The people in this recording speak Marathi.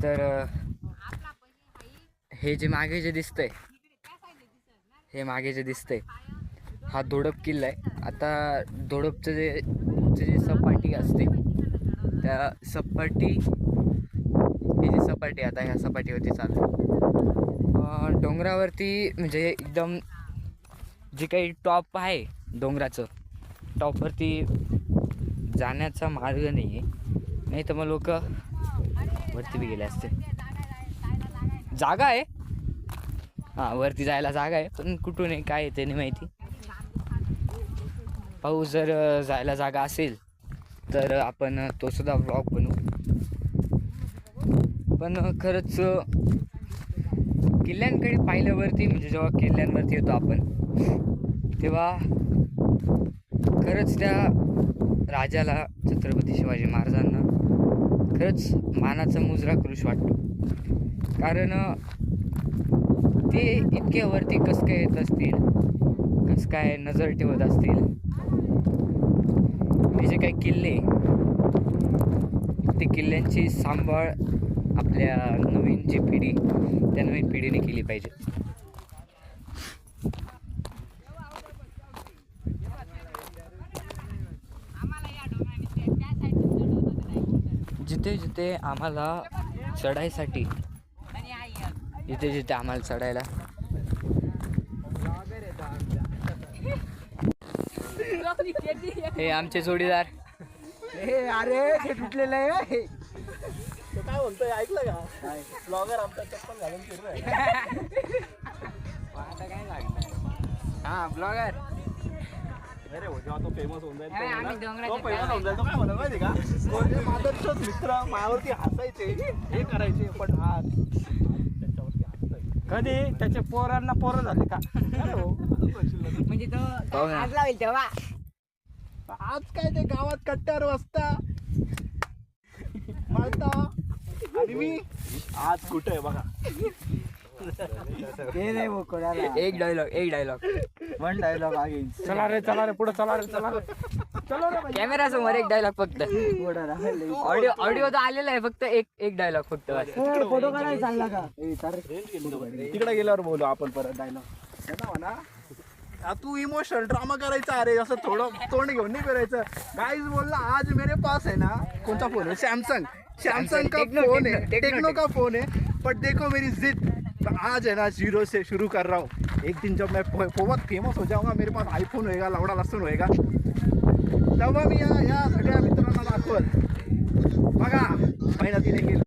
तर हे जे मागे जे दिसतंय, हे मागे जे दिसतंय हा धोडप किल्ला आहे. आता धोडपचं जे सपाटी असते त्या सपाटी, ही जी सपाटी आता ह्या सपाटीवरती चालू डोंगरावरती, म्हणजे एकदम जे काही टॉप आहे डोंगराचं, टॉपवरती जाण्याचा मार्ग नाही आहे, नाही तर मग लोक वरती बी गेले असते. जागा आहे, हां वरती जायला जागा आहे, पण कुठून आहे काय आहे ते नाही माहिती. पाऊस जर जायला जागा असेल तर आपण तो सुद्धा व्लॉग बनवू. पण खरंच किल्ल्यांकडे पाहिल्यावरती, म्हणजे जेव्हा किल्ल्यांवरती येतो आपण तेव्हा खरंच त्या राजाला, छत्रपती शिवाजी महाराजांना खरंच मानाचा मुजरा करूश वाटतो. कारण ते इतक्या वरती कसं काय येत असतील, कसं काय नजर ठेवत असतील. हे जे काही किल्ले, ते किल्ल्यांची सांभाळ आपल्या नवीन जी पिढी, त्या नवीन पिढीने केली पाहिजे. जिथे जिथे आम्हाला चढायसाठी, जिथे जिथे आम्हाला चढायला हे आमचे जोडीदार, हे अरे हे तुटलेलं आहे. काय म्हणतोय ऐकलं का? ब्लॉगर आमचा चप्पल घालून फिरतोय. आता काय लागणार? हा ब्लॉगर. अरे हो, जेव्हा तो फेमस होऊन जाईल, तो फेमस होऊन जाईल, तो काय म्हणत माहिती का? कोणते माझं मित्र मायावरती हसायचे, हे करायचे, पण आज त्याच्यावरती हसतोय. कधी त्याच्या पोरांना पोरं झाले का? म्हणजे तो आज लावेल तेव्हा. आज काय ते गावात कट्ट्यावर बसता मारता, आणि मी आज कुठे आहे बघा. ते नाही भाऊ कोणाला. एक डायलॉग वन डायलॉग आगे. चला रे पुढे चला रे चलो रे. कॅमेरा समोर एक डायलॉग फक्त. ऑडिओ तर आलेला आहे, फक्त एक डायलॉग फक्त. फोटो काढायला चालला का? तिकडे गेल्यावर बोलू आपण परत डायलॉग. तू इमोशनल ड्रामा करायचा, अरे असं थोडं तोंड घेऊन नाही करायचं. गाईज बोलला आज मेरे पास है ना, कौन सा फोन है? सैमसंग का फोन है, टेक्नो का फोन है, बट देखो मेरी जिद, तो आज है ना 0 से शुरू कर रहा हूँ. एक दिन जब मैं बहुत फेमस हो जाऊंगा, मेरे पास आईफोन होएगा, लवडा लसून होएगा, तेव्हा मी या सगळ्या मित्रांना दाखवल बघा मेहनतीने केलं.